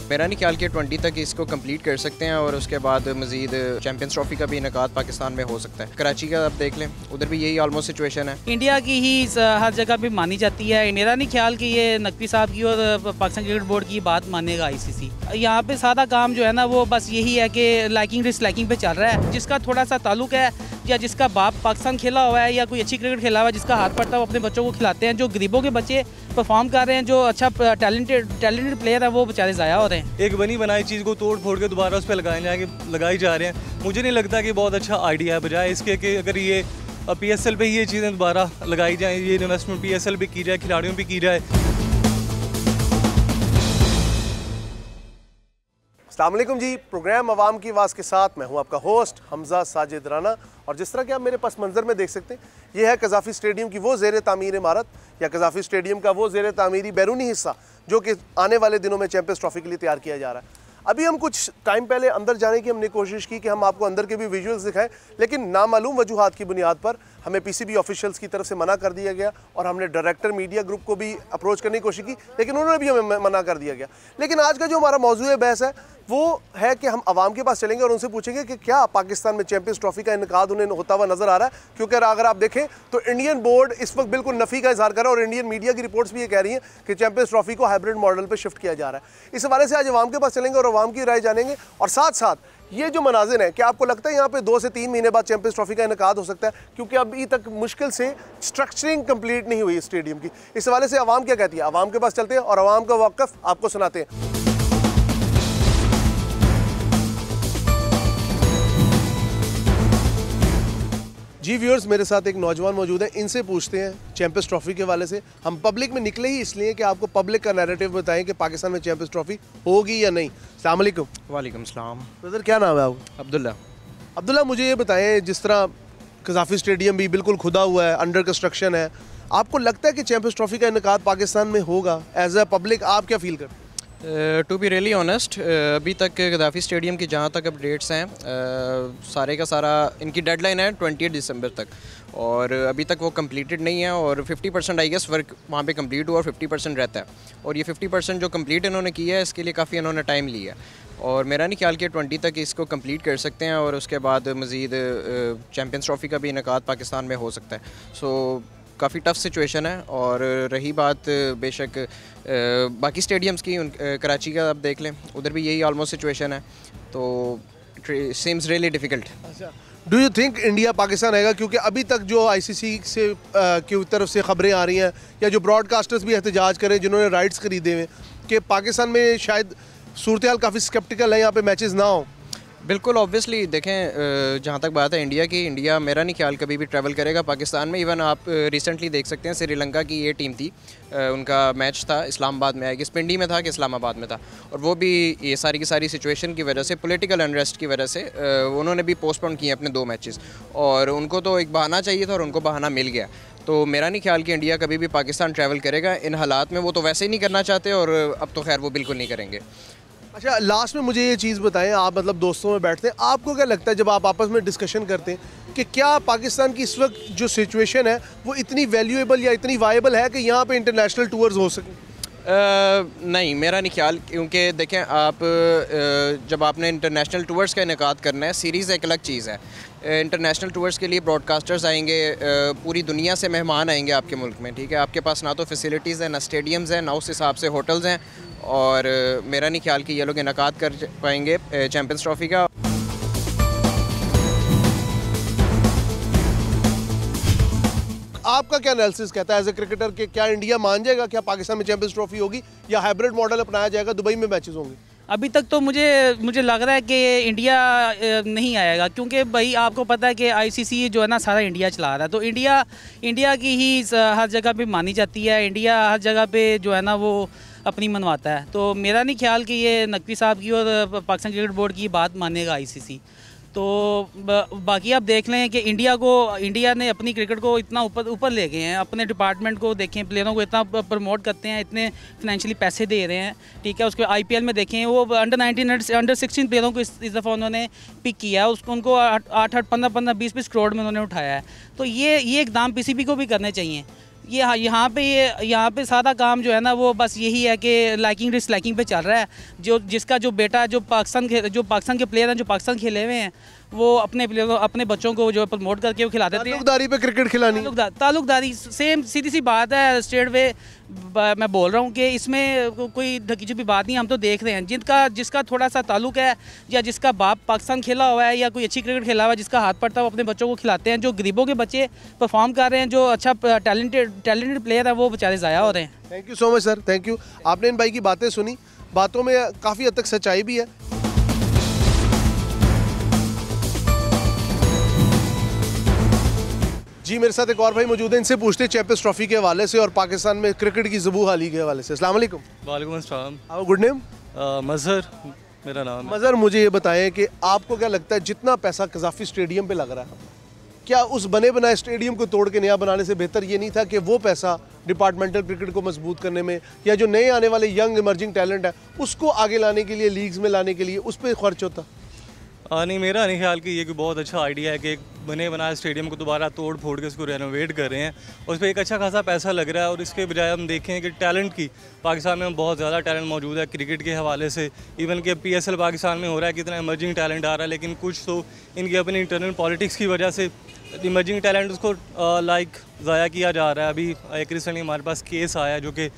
मेरा नहीं ख्याल कि 20 तक इसको कंप्लीट कर सकते हैं और उसके बाद मजीद चैंपियंस ट्रॉफी का भी इनेकाद पाकिस्तान में हो सकता है। कराची का आप देख लें, उधर भी यही ऑलमोस्ट सिचुएशन है। इंडिया की ही हर जगह पे मानी जाती है। मेरा नहीं ख्याल कि ये नकवी साहब की और पाकिस्तान क्रिकेट बोर्ड की बात मानेगा ICC। यहाँ पे सारा काम जो है ना वो बस यही है कि लाइकिंग डिसलाइकिंग पे चल रहा है। जिसका थोड़ा सा ताल्लुक है या जिसका बाप पाकिस्तान खेला हुआ है या कोई अच्छी क्रिकेट खेला हुआ है, जिसका हाथ पड़ता है वो अपने बच्चों को खिलाते हैं। जो गरीबों के बच्चे परफॉर्म कर रहे हैं, जो अच्छा टैलेंटेड प्लेयर है, वो बेचारे ज़ाया हो रहे हैं। एक बनी बनाई चीज़ को तोड़ फोड़ के दोबारा उस पर लगाई जा रहे हैं। मुझे नहीं लगता कि बहुत अच्छा आइडिया है, बजाय इसके कि अगर ये PSL पे ये चीज़ें दोबारा लगाई जाएँ, ये इन्वेस्टमेंट PSL पे की जाए, खिलाड़ियों पे की जाए। अस्सलाम वालेकुम जी, प्रोग्राम अवाम की आवाज़ के साथ मैं हूं आपका होस्ट हमजा साजिद राना। और जिस तरह के आप मेरे पस मंज़र में देख सकते हैं, ये है कज़ाफ़ी स्टेडियम की वो ज़ेर तामीर इमारत या कज़ाफ़ी स्टेडियम का वो ज़ेर तामीरी बैरूनी हिस्सा जो कि आने वाले दिनों में चैंपियंस ट्रॉफ़ी के लिए तैयार किया जा रहा है। अभी हम कुछ टाइम पहले अंदर जाने की हमने कोशिश की कि हम आपको अंदर के भी विजुअल्स दिखाएं, लेकिन नामालूम वजूहात की बुनियाद पर हमें PCB ऑफिशियल्स की तरफ से मना कर दिया गया और हमने डायरेक्टर मीडिया ग्रुप को भी अप्रोच करने की कोशिश की, लेकिन उन्होंने भी हमें मना कर दिया गया। लेकिन आज का जो हमारा मौजूद बहस है वो है कि हम आवाम के पास चलेंगे और उनसे पूछेंगे कि क्या पाकिस्तान में चैंपियंस ट्रॉफी का इनकाद उन्हें होता हुआ नजर आ रहा है। क्योंकि अगर आप देखें तो इंडियन बोर्ड इस वक्त बिल्कुल नफ़ी का इजहार कर रहा है और इंडियन मीडिया की रिपोर्ट्स भी ये कह रही हैं कि चैंपियंस ट्रॉफी को हाइब्रिड मॉडल पर शिफ्ट किया जा रहा है। इस हवाले से आज आवाम के पास चलेंगे और आवाम की राय जानेंगे। और साथ साथ ये जो मनाजिर है, क्या आपको लगता है यहाँ पे 2 से 3 महीने बाद चैंपियंस ट्रॉफी का इनकाद हो सकता है? क्योंकि अभी तक मुश्किल से स्ट्रक्चरिंग कंप्लीट नहीं हुई स्टेडियम की। इस हवाले से आवाम क्या कहती है, आवाम के पास चलते हैं और आवाम का वाकफ आपको सुनाते हैं। जी व्यूअर्स, मेरे साथ एक नौजवान मौजूद है, इनसे पूछते हैं चैंपियंस ट्रॉफी के हवाले से। हम पब्लिक में निकले ही इसलिए कि आपको पब्लिक का नैरेटिव बताएं कि पाकिस्तान में चैंपियंस ट्रॉफी होगी या नहीं। अस्सलाम वालेकुम। वालेकुम सलाम। ब्रदर, क्या नाम है आपका? अब्दुल्ला, मुझे ये बताएं, जिस तरह कज़ाफ़ी स्टेडियम भी बिल्कुल खुदा हुआ है, अंडर कंस्ट्रक्शन है, आपको लगता है कि चैंपियंस ट्रॉफी का इनकाद पाकिस्तान में होगा? एज ए पब्लिक आप क्या फील करते हैं? टू बी रियली ऑनेस्ट, अभी तक कज़ाफ़ी स्टेडियम की जहाँ तक अपडेट्स हैं, सारे का सारा इनकी डेडलाइन है 28 दिसंबर तक और अभी तक वो कंप्लीटेड नहीं है। और 50% आई गेस वर्क वहाँ पे कंप्लीट हुआ और 50% रहता है। और ये 50% जो कंप्लीट इन्होंने किया है, इसके लिए काफ़ी इन्होंने टाइम लिया है। और मेरा नहीं ख्याल कि 20 तक इसको कंप्लीट कर सकते हैं और उसके बाद मज़ीद चैंपियंस ट्रॉफी का भी इनेकाद पाकिस्तान में हो सकता है। सो काफ़ी टफ सिचुएशन है। और रही बात बेशक बाकी स्टेडियम्स की, कराची का आप देख लें, उधर भी यही ऑलमोस्ट सिचुएशन है। तो सीम्स रियली डिफ़िकल्ट। अच्छा, do you think India Pakistan आएगा? क्योंकि अभी तक जो ICC से की तरफ से खबरें आ रही हैं या जो ब्रॉडकास्टर्स भी एहतजाज करें जिन्होंने राइट्स खरीदे हुए, कि पाकिस्तान में शायद सूरत हाल काफ़ी स्केप्टिकल है, यहाँ पे मैचेस ना हो। बिल्कुल ऑब्वियसली देखें, जहाँ तक बात है इंडिया की, इंडिया मेरा नहीं ख्याल कभी भी ट्रैवल करेगा पाकिस्तान में। इवन आप रिसेंटली देख सकते हैं श्रीलंका की ये टीम थी, उनका मैच था इस्लामाबाद में, आएगी पिंडी में था कि इस्लामाबाद में था, और वो भी ये सारी की सारी सिचुएशन की वजह से, पॉलिटिकल अनरेस्ट की वजह से उन्होंने भी पोस्टपोन किए अपने 2 मैचेस। और उनको तो एक बहाना चाहिए था और उनको बहाना मिल गया। तो मेरा नहीं ख्याल कि इंडिया कभी भी पाकिस्तान ट्रैवल करेगा इन हालात में। वो तो वैसे ही नहीं करना चाहते और अब तो खैर वो बिल्कुल नहीं करेंगे। अच्छा, लास्ट में मुझे ये चीज़ बताएं, आप मतलब दोस्तों में बैठते हैं, आपको क्या लगता है जब आप आपस में डिस्कशन करते हैं कि क्या पाकिस्तान की इस वक्त जो सिचुएशन है वो इतनी वैल्यूएबल या इतनी वायबल है कि यहाँ पे इंटरनेशनल टूर्स हो सकें? नहीं, मेरा नहीं ख्याल। क्योंकि देखें आप, जब आपने इंटरनेशनल टूर्स का इनेकाद करना है, सीरीज़ एक अलग चीज़ है। इंटरनेशनल टूर्स के लिए ब्रॉडकास्टर्स आएंगे, पूरी दुनिया से मेहमान आएंगे आपके मुल्क में, ठीक है। आपके पास ना तो फैसिलिटीज़ हैं, ना स्टेडियम्स हैं, ना उस हिसाब से होटल्स हैं। और मेरा नहीं ख्याल कि ये लोग इनेकाद कर पाएंगे चैंपियंस ट्रॉफी का। आपका क्या एनालिसिस कहता है एज ए क्रिकेटर कि क्या इंडिया मान जाएगा, क्या पाकिस्तान में चैंपियंस ट्रॉफी होगी या हाइब्रिड मॉडल अपनाया जाएगा, दुबई में मैचेस होंगे? अभी तक तो मुझे लग रहा है कि इंडिया नहीं आएगा, क्योंकि भाई आपको पता है कि ICC जो है ना सारा इंडिया चला रहा है। तो इंडिया की ही हर जगह पे मानी जाती है। इंडिया हर जगह पे जो है ना वो अपनी मनवाता है। तो मेरा नहीं ख्याल कि ये नकवी साहब की और पाकिस्तान क्रिकेट बोर्ड की बात मानेगा ICC। तो बाकी आप देख लें कि इंडिया ने अपनी क्रिकेट को इतना ऊपर ले गए हैं। अपने डिपार्टमेंट को देखें, प्लेयरों को इतना प्रमोट करते हैं, इतने फाइनेंशियली पैसे दे रहे हैं, ठीक है। उसके IPL में देखें, वो अंडर 16 प्लेयरों को इस दफ़ा उन्होंने पिक किया है, उनको 8-8, 15-15, 20-20 करोड़ में उन्होंने उठाया है। तो ये इकदाम PCB को भी करने चाहिए। यहाँ पे सारा काम जो है ना वो बस यही है कि लाइकिंग डिसलाइकिंग पे चल रहा है। जिसका जो बेटा जो पाकिस्तान के प्लेयर हैं जो पाकिस्तान खेले हुए हैं वो अपने प्लेयर को अपने बच्चों को जो प्रमोट करके वो खिला देते हैं। ताल्लुकदारी पे क्रिकेट खिलानी, ताल्लुकदारी सेम सीधी सी बात है। स्ट्रेट वे मैं बोल रहा हूँ कि इसमें कोई ढकी छुपी बात नहीं। हम तो देख रहे हैं जिसका थोड़ा सा ताल्लुक है या जिसका बाप पाकिस्तान खेला हुआ है या कोई अच्छी क्रिकेट खेला हुआ है, जिसका हाथ पड़ता है वो अपने बच्चों को खिलाते हैं। जो गरीबों के बच्चे परफॉर्म कर रहे हैं, जो अच्छा टैलेंटेड प्लेयर है, वो बेचारे ज़ाया हो रहे हैं। Thank you so much sir, thank you. आपने इन भाई की बातें सुनी, बातों में काफ़ी हद तक सच्चाई भी है। जी मेरे साथ एक और भाई मौजूद है, इनसे पूछते हैं चैंपियंस ट्रॉफी के हवाले से और पाकिस्तान में क्रिकेट की ज़बू हाली के हवाले से। अस्सलाम वालेकुम। वालेकुम अस्सलाम। आपका गुड नेम? मज़हर मेरा नाम है। मज़हर, मुझे ये बताएं कि आपको क्या लगता है जितना पैसा कज़ाफ़ी स्टेडियम पे लग रहा है, क्या उस बने बनाए स्टेडियम को तोड़ के नया बनाने से बेहतर ये नहीं था कि वो पैसा डिपार्टमेंटल क्रिकेट को मजबूत करने में या जो नए आने वाले यंग इमर्जिंग टैलेंट है उसको आगे लाने के लिए, लीग्स में लाने के लिए उस पर खर्च होता? नहीं, मेरा नहीं ख्याल कि ये कोई बहुत अच्छा आइडिया है कि एक बने बनाए स्टेडियम को दोबारा तोड़ फोड़ के उसको रेनोवेट कर रहे हैं और उस पर एक अच्छा खासा पैसा लग रहा है। और इसके बजाय हम देखें कि टैलेंट की पाकिस्तान में बहुत ज़्यादा टैलेंट मौजूद है क्रिकेट के हवाले से। इवन कि PSL पाकिस्तान में हो रहा है, कितना इमर्जिंग टैलेंट आ रहा है, लेकिन कुछ तो इनकी अपनी इंटरनल पॉलिटिक्स की वजह से इमर्जिंग टैलेंट उसको ज़ाया किया जा रहा है। अभी एक रिसेंटली हमारे पास केस आया है जो कि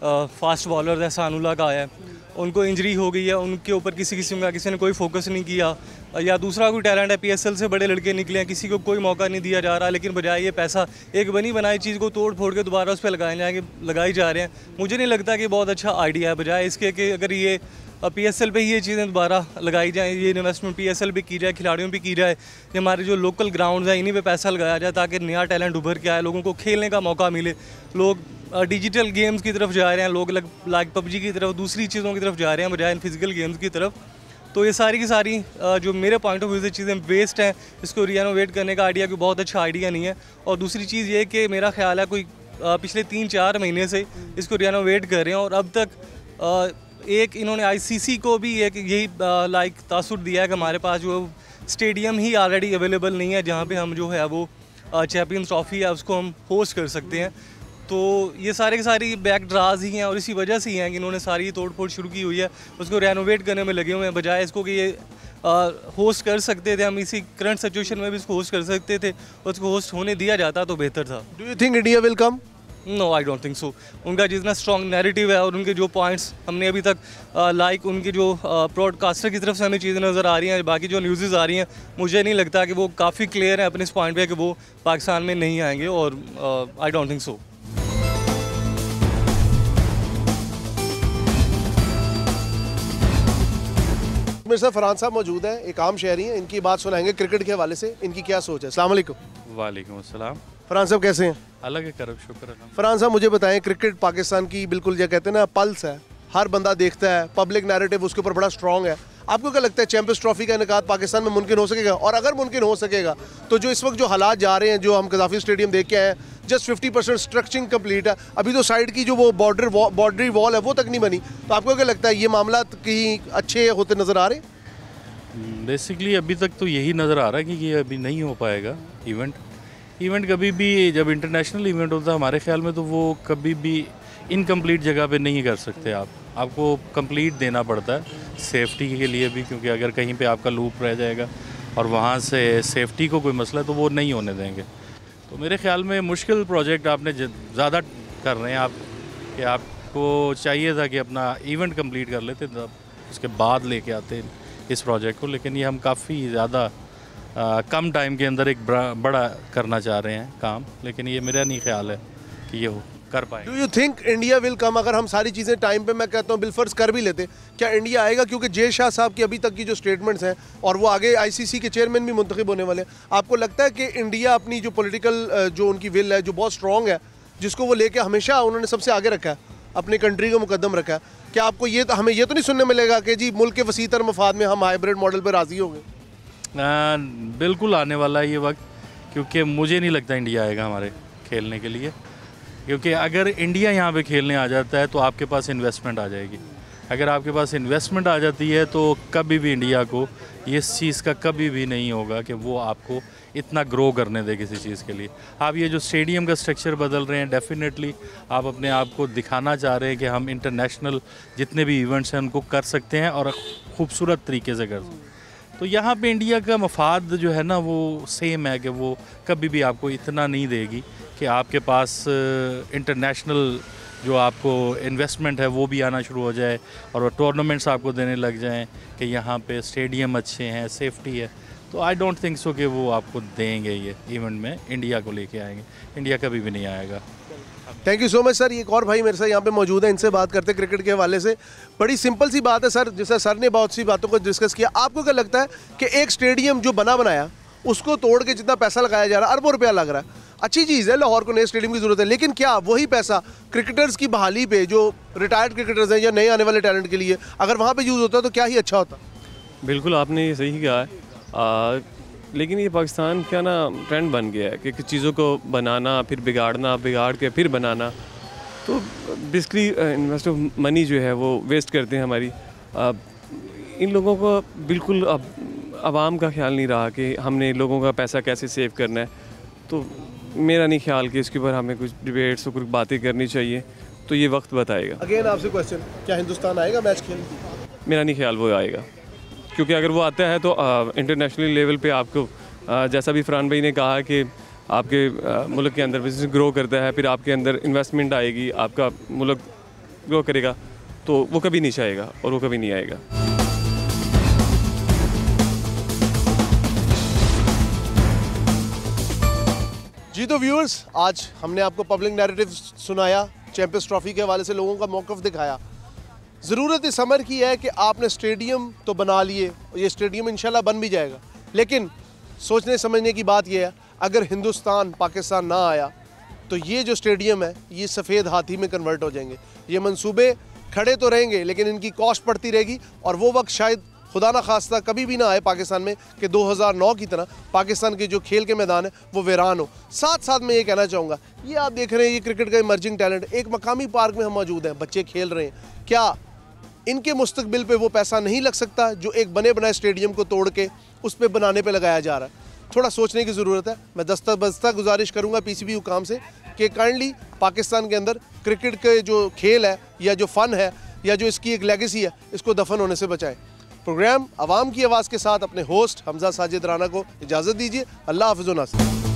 फास्ट बॉलर एहसानुल्लाह का आया है, उनको इंजरी हो गई है, उनके ऊपर किसी किस्म का किसी ने कोई फोकस नहीं किया। या दूसरा कोई टैलेंट है, PSL से बड़े लड़के निकले हैं, किसी को कोई मौका नहीं दिया जा रहा, लेकिन बजाय ये पैसा एक बनी बनाई चीज़ को तोड़ फोड़ के दोबारा उस पर लगाई जा रहे हैं। मुझे नहीं लगता कि बहुत अच्छा आइडिया है। बजाय इसके कि अगर ये PSL पे ही ये चीज़ें दोबारा लगाई जाएँ, ये इन्वेस्टमेंट PSL पे की जाए, खिलाड़ियों पे की जाए, हमारे जो लोकल ग्राउंड्स हैं इन्हीं पे पैसा लगाया जाए ताकि नया टैलेंट उभर के आए, लोगों को खेलने का मौका मिले। लोग डिजिटल गेम्स की तरफ जा रहे हैं, लोग लाइक PUBG की तरफ, दूसरी चीज़ों की तरफ जा रहे हैं बजाय फिजिकल गेम्स की तरफ। तो ये सारी की सारी जो मेरे पॉइंट ऑफ व्यू से चीज़ें वेस्ट हैं, इसको रिनोवेट करने का आइडिया कोई बहुत अच्छा आइडिया नहीं है। और दूसरी चीज़ ये कि मेरा ख्याल है कोई पिछले 3-4 महीने से इसको रिनोवेट कर रहे हैं और अब तक एक इन्होंने ICC को भी एक यही तासुर दिया है कि हमारे पास जो स्टेडियम ही ऑलरेडी अवेलेबल नहीं है जहाँ पे हम जो है वो चैम्पियंस ट्रॉफी है उसको हम होस्ट कर सकते हैं। तो ये सारे के सारी बैक ड्राज ही हैं और इसी वजह से ही हैं कि इन्होंने सारी तोड़ फोड़ शुरू की हुई है, उसको रेनोवेट करने में लगे हुए हैं। बजाय इसको कि ये होस्ट कर सकते थे, हम इसी करंट सिचुएशन में भी इसको होस्ट कर सकते थे, उसको होस्ट होने दिया जाता तो बेहतर था। Do you think India will come? No, I don't think so. उनका जितना स्ट्रॉन्ग नैरेटिव है और उनके जो पॉइंट्स हमने अभी तक उनके जो ब्रॉडकास्टर की तरफ से हमें चीज़ें नज़र आ रही हैं, बाकी जो न्यूज़ आ रही हैं, मुझे नहीं लगता कि वो काफ़ी क्लियर है अपने इस पॉइंट पे कि वो पाकिस्तान में नहीं आएंगे और आई डोंट थिंक सो। मेरे साथ फरहान साहब मौजूद हैं, एक आम शहरी हैं, इनकी बात सुनाएंगे क्रिकेट के हवाले से, इनकी क्या सोच है। अस्सलाम वालेकुम। वालेकुम अस्सलाम। फरहान साहब कैसे हैं? अलग है करब शुक्र। फरहान साहब मुझे बताएं, क्रिकेट पाकिस्तान की बिल्कुल जो कहते हैं ना पल्स है, हर बंदा देखता है, पब्लिक नैरेटिव उसके ऊपर बड़ा स्ट्रॉन्ग है। आपको क्या लगता है चैंपियंस ट्रॉफी का इनेकाद पाकिस्तान में मुमकिन हो सकेगा? और अगर मुमकिन हो सकेगा तो जो इस वक्त जो हालात जा रहे हैं, जो हम कज़ाफ़ी स्टेडियम देख के आए, जस्ट 50% स्ट्रक्चरिंग कंप्लीट है, अभी तो साइड की जो वो बॉर्डरी वॉल है वो तक नहीं बनी, तो आपको क्या लगता है ये मामला कहीं अच्छे होते नज़र आ रहे हैं? बेसिकली अभी तक तो यही नज़र आ रहा है कि ये अभी नहीं हो पाएगा। इवेंट कभी भी जब इंटरनेशनल इवेंट होता है हमारे ख्याल में तो वो कभी भी इनकम्प्लीट जगह पे नहीं कर सकते। आपको कंप्लीट देना पड़ता है सेफ्टी के लिए भी, क्योंकि अगर कहीं पे आपका लूप रह जाएगा और वहाँ से सेफ्टी को कोई मसला है तो वो नहीं होने देंगे। तो मेरे ख्याल में मुश्किल प्रोजेक्ट आपने ज़्यादा कर रहे हैं आप, कि आपको चाहिए था कि अपना इवेंट कंप्लीट कर लेते तब उसके बाद लेके आते इस प्रोजेक्ट को, लेकिन ये हम काफ़ी ज़्यादा कम टाइम के अंदर एक बड़ा करना चाह रहे हैं काम, लेकिन ये मेरा नहीं ख्याल है कि ये हो कर पाए। Do you think India will कम? अगर हम सारी चीज़ें टाइम पे मैं कहता हूँ बिलफर्ज कर भी लेते, क्या इंडिया आएगा? क्योंकि जय शाह साहब की अभी तक की जो स्टेटमेंट्स हैं और वो आगे ICC के चेयरमैन भी मुंतखब होने वाले हैं, आपको लगता है कि इंडिया अपनी जो पॉलिटिकल जो उनकी विल है जो बहुत स्ट्रॉन्ग है, जिसको वो लेके हमेशा उन्होंने सबसे आगे रखा है, अपनी कंट्री को मुकद्दम रखा है, क्या आपको ये तो हमें ये तो नहीं सुनने मिलेगा कि जी मुल्क के वसीतर मफाद में हम हाइब्रिड मॉडल पर राज़ी हो गए? बिल्कुल आने वाला है ये वक्त, क्योंकि मुझे नहीं लगता इंडिया आएगा हमारे खेलने के लिए, क्योंकि अगर इंडिया यहाँ पे खेलने आ जाता है तो आपके पास इन्वेस्टमेंट आ जाएगी, अगर आपके पास इन्वेस्टमेंट आ जाती है तो कभी भी इंडिया को इस चीज़ का कभी भी नहीं होगा कि वो आपको इतना ग्रो करने दे किसी चीज़ के लिए। आप ये जो स्टेडियम का स्ट्रक्चर बदल रहे हैं, डेफिनेटली आप अपने आप को दिखाना चाह रहे हैं कि हम इंटरनेशनल जितने भी इवेंट्स हैं उनको कर सकते हैं और खूबसूरत तरीके से कर सकते हैं। तो यहाँ पे इंडिया का मफाद जो है ना वो सेम है कि वो कभी भी आपको इतना नहीं देगी कि आपके पास इंटरनेशनल जो आपको इन्वेस्टमेंट है वो भी आना शुरू हो जाए और टूर्नामेंट्स आपको देने लग जाएं कि यहाँ पे स्टेडियम अच्छे हैं, सेफ्टी है। तो आई डोंट थिंक सो कि वो आपको देंगे ये इवेंट में, इंडिया को लेके आएंगे। इंडिया कभी भी नहीं आएगा। Thank you so much sir. एक और भाई मेरे साथ यहाँ पे मौजूद है, इनसे बात करते हैं क्रिकेट के हवाले से। बड़ी सिंपल सी बात है सर, जैसे सर ने बहुत सी बातों को डिस्कस किया, आपको क्या लगता है कि एक स्टेडियम जो बनाया उसको तोड़ के जितना पैसा लगाया जा रहा है, अरबों रुपया लग रहा है, अच्छी चीज़ है, लाहौर को नए स्टेडियम की ज़रूरत है, लेकिन क्या वही पैसा क्रिकेटर्स की बहाली पे, जो रिटायर्ड क्रिकेटर्स हैं या नए आने वाले टैलेंट के लिए, अगर वहाँ पे यूज़ होता तो क्या ही अच्छा होता? बिल्कुल आपने ये सही कहा है, लेकिन ये पाकिस्तान क्या ना ट्रेंड बन गया है कि चीज़ों को बनाना फिर बिगाड़ना, बिगाड़ के फिर बनाना। तो बेसिकली इन्वेस्टर मनी जो है वो वेस्ट करते हैं हमारी। इन लोगों को बिल्कुल अब आवाम का ख्याल नहीं रहा कि हमने लोगों का पैसा कैसे सेव करना है। तो मेरा नहीं ख्याल कि इसके ऊपर हमें कुछ डिबेट्स और कुछ बातें करनी चाहिए, तो ये वक्त बताएगा। अगेन आपसे क्वेश्चन, क्या हिंदुस्तान आएगा मैच खेलने? मेरा नहीं ख्याल वो आएगा, क्योंकि अगर वो आता है तो इंटरनेशनल लेवल पे आपको जैसा भी फरहान भाई ने कहा कि आपके मुल्क के अंदर बिजनेस ग्रो करता है, फिर आपके अंदर इन्वेस्टमेंट आएगी, आपका मुल्क ग्रो करेगा, तो वो कभी नहीं चाहेगा और वो कभी नहीं आएगा। जी तो व्यूअर्स, आज हमने आपको पब्लिक नैरेटिव सुनाया, चैंपियंस ट्रॉफी के हवाले से लोगों का मौक़िफ़ दिखाया। ज़रूरत इस अमर की है कि आपने स्टेडियम तो बना लिए, ये स्टेडियम इंशाल्लाह बन भी जाएगा, लेकिन सोचने समझने की बात यह है, अगर हिंदुस्तान पाकिस्तान ना आया तो ये जो स्टेडियम है ये सफ़ेद हाथी में कन्वर्ट हो जाएंगे। ये मंसूबे खड़े तो रहेंगे लेकिन इनकी कॉस्ट बढ़ती रहेगी, और वो वक्त शायद खुदा ना खास्ता कभी भी ना आए पाकिस्तान में कि 2009 की तरह पाकिस्तान के जो खेल के मैदान है वो वीरान हो। साथ साथ मैं ये कहना चाहूँगा, ये आप देख रहे हैं ये क्रिकेट का इमर्जिंग टैलेंट, एक मकामी पार्क में हम मौजूद हैं, बच्चे खेल रहे हैं, क्या इनके मुस्तकबिल पे वो पैसा नहीं लग सकता जो एक बने बनाए स्टेडियम को तोड़ के उस पर बनाने पे लगाया जा रहा है? थोड़ा सोचने की ज़रूरत है। मैं दस्ता बस्ता गुजारिश करूँगा PCB हुकाम से कि काइंडली पाकिस्तान के अंदर क्रिकेट के जो खेल है या जो फ़न है या जो इसकी एक लेगेसी है, इसको दफन होने से बचाएं। प्रोग्राम आवाम की आवाज़ के साथ अपने होस्ट हमजा साजिद राना को इजाज़त दीजिए। अल्लाह हाफ़िज़ व नासिर।